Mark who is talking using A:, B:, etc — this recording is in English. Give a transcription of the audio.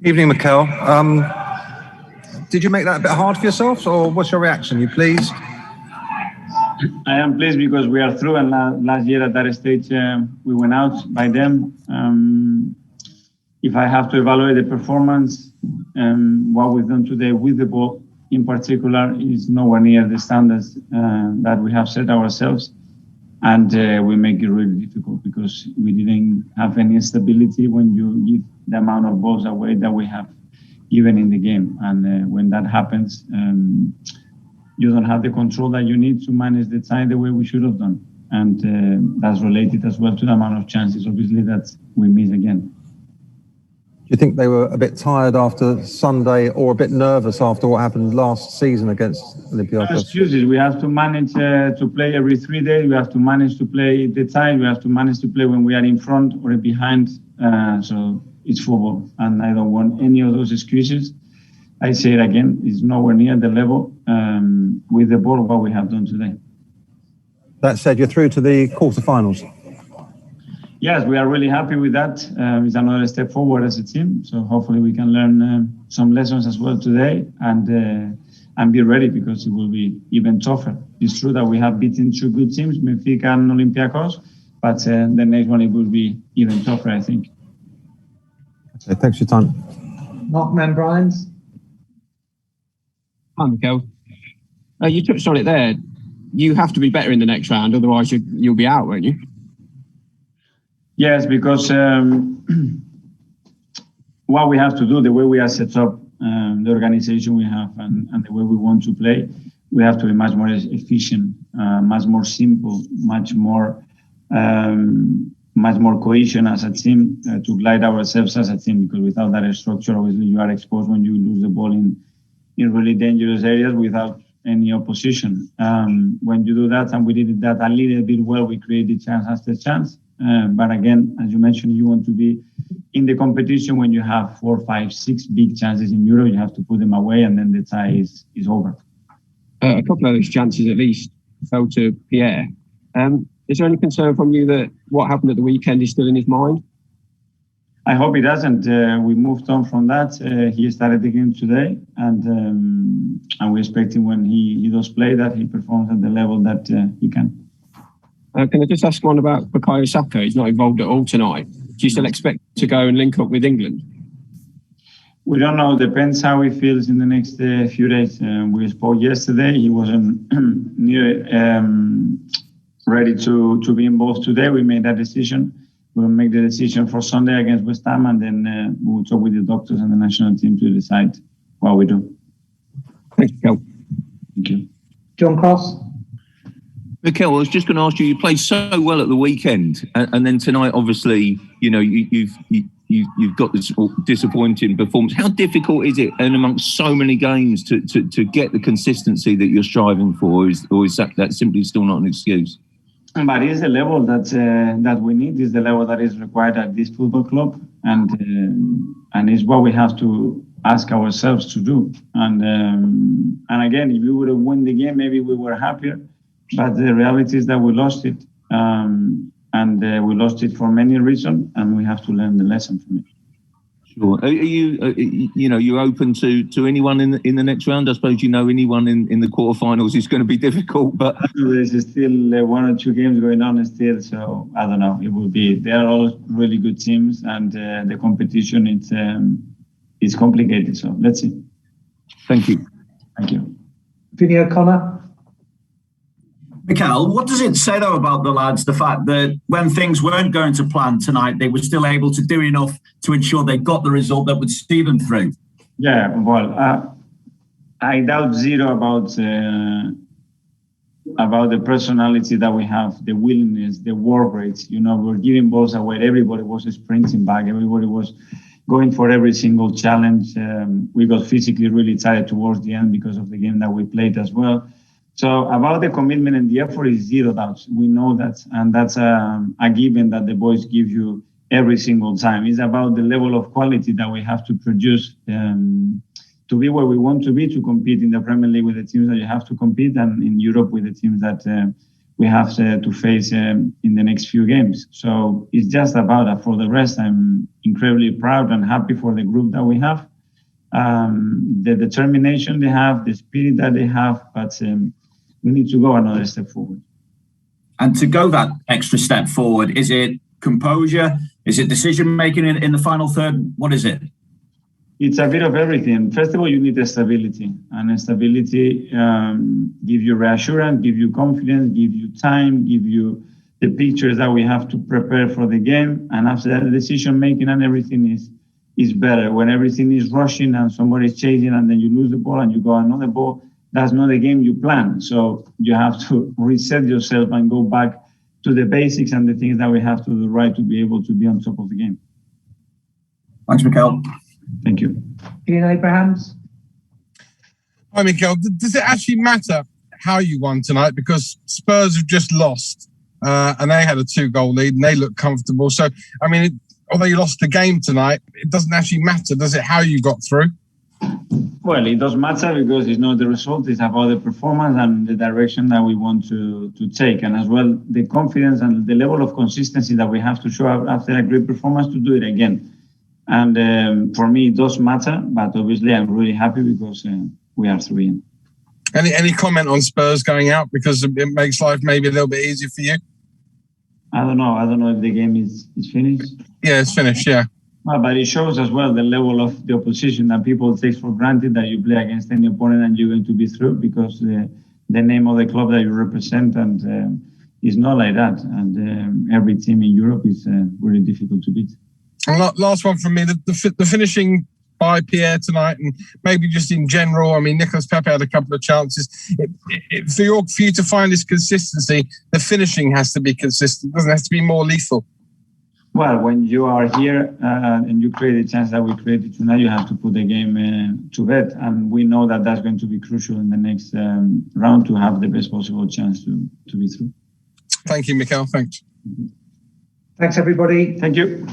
A: Evening, Mikel. Did you make that a bit hard for yourselves, or what's your reaction? You pleased?
B: I am pleased because we are through, and last year at that stage we went out by them. If I have to evaluate the performance, what we've done today with the ball in particular is nowhere near the standards that we have set ourselves, and we make it really difficult because we didn't have any stability when you give the amount of balls away that we have given in the game, and when that happens, you don't have the control that you need to manage the time the way we should have done, and that's related as well to the amount of chances, obviously, that we miss again.
A: Do you think they were a bit tired after Sunday, or a bit nervous after what happened last season against Olympiacos?
B: No excuses. We have to manage to play every 3 days. We have to manage to play the time. We have to manage to play when we are in front or behind. So it's football, and I don't want any of those excuses. I say it again, it's nowhere near the level with the ball of what we have done today.
A: That said, you're through to the quarterfinals.
B: Yes, we are really happy with that. It's another step forward as a team. So hopefully we can learn some lessons as well today and be ready, because it will be even tougher. It's true that we have beaten 2 good teams, Benfica and Olympiacos, but the next one it will be even tougher, I think.
A: Okay, thanks for your time.
C: Mark Membrines.
D: Hi, Mikel. You touched on it there. You have to be better in the next round, otherwise you'll be out, won't you?
B: Yes, because what we have to do, the way we are set up, the organization we have, and the way we want to play, we have to be much more efficient, much more simple, much more cohesion as a team, to glide ourselves as a team. Because without that structure, obviously, you are exposed when you lose the ball in really dangerous areas without any opposition. When you do that, and we did that a little bit well, we created chance after chance. But again, as you mentioned, you want to be in the competition. When you have 4, 5, 6 big chances in Europe, you have to put them away, and then the tie is over.
D: A couple of those chances at least fell to Pierre. Is there any concern from you that what happened at the weekend is still in his mind?
B: I hope he doesn't. We moved on from that. He started the game today, and we're expecting when he does play that he performs at the level that he can.
D: Can I just ask one about Bukayo Saka? He's not involved at all tonight. Do you still expect to go and link up with England?
B: We don't know. Depends how he feels in the next few days. We spoke yesterday. He wasn't ready to be involved today. We made that decision. We'll make the decision for Sunday against West Ham, and then we'll talk with the doctors and the national team to decide what we do.
D: Thanks, Mikel.
B: Thank you.
C: John Cross.
E: Mikel, I was just going to ask you. You played so well at the weekend, and then tonight, obviously, you know, you've got this disappointing performance. How difficult is it, and amongst so many games, to get the consistency that you're striving for, or is that simply still not an excuse?
B: But it's the level that we need. Is the level that is required at this football club, and it's what we have to ask ourselves to do. And again, if we would have won the game, maybe we were happier. But the reality is that we lost it, and we lost it for many reasons, and we have to learn the lesson from it.
E: Sure. Are you open to anyone in the next round? I suppose anyone in the quarterfinals is going to be difficult, but
B: there's still 1 or 2 games going on still, so I don't know. It will be. They are all really good teams, and the competition it's complicated. So let's see.
E: Thank you.
B: Thank you.
C: Vinny O'Connor.
F: Mikel, what does it say, though, about the lads, the fact that when things weren't going to plan tonight, they were still able to do enough to ensure they got the result that would see them through?
B: Yeah, well, I doubt zero about the personality that we have, the willingness, the work rates. We're giving balls away. Everybody was sprinting back. Everybody was going for every single challenge. We got physically really tired towards the end because of the game that we played as well. So about the commitment and the effort is zero doubts. We know that, and that's a given that the boys give you every single time. It's about the level of quality that we have to produce to be where we want to be, to compete in the Premier League with the teams that you have to compete, and in Europe with the teams that we have to face in the next few games. So it's just about that. For the rest, I'm incredibly proud and happy for the group that we have. The determination they have, the spirit that they have, but we need to go another step forward.
F: And to go that extra step forward, is it composure? Is it decision making in the final third? What is it?
B: It's a bit of everything. First of all, you need stability, and stability give you reassurance, give you confidence, give you time, give you the pictures that we have to prepare for the game. And after that, the decision making and everything is better. When everything is rushing and somebody is chasing and then you lose the ball and you go another ball, that's not the game you plan. So you have to reset yourself and go back to the basics and the things that we have to do right to be able to be on top of the game.
F: Thanks, Mikel.
B: Thank you.
C: Ian Abrahams.
G: Hi, Mikel. Does it actually matter how you won tonight? Because Spurs have just lost and they had a 2-goal lead and they look comfortable. So, I mean, although you lost the game tonight, it doesn't actually matter, does it, how you got through?
B: Well, it does matter because it's not the result, it's about the performance and the direction that we want to take. And as well, the confidence and the level of consistency that we have to show up after a great performance to do it again. And for me, it does matter, but obviously I'm really happy because we are 3 in.
G: Any comment on Spurs going out because it makes life maybe a little bit easier for you?
B: I don't know if the game is finished.
G: Yeah, it's finished, yeah.
B: Well, but it shows as well the level of the opposition that people take for granted that you play against any opponent and you're going to be through because the name of the club that you represent and it's not like that. And every team in Europe is really difficult to beat.
G: And last one from me, the finishing by Pierre tonight and maybe just in general, I mean, Nicolas Pepe had a couple of chances. For you to find this consistency, the finishing has to be consistent. It doesn't have to be more lethal.
B: Well, when you are here and you create a chance that we created tonight, you have to put the game to bed. And we know that that's going to be crucial in the next round to have the best possible chance to be through.
G: Thank you, Mikel. Thanks.
C: Thanks, everybody.
B: Thank you.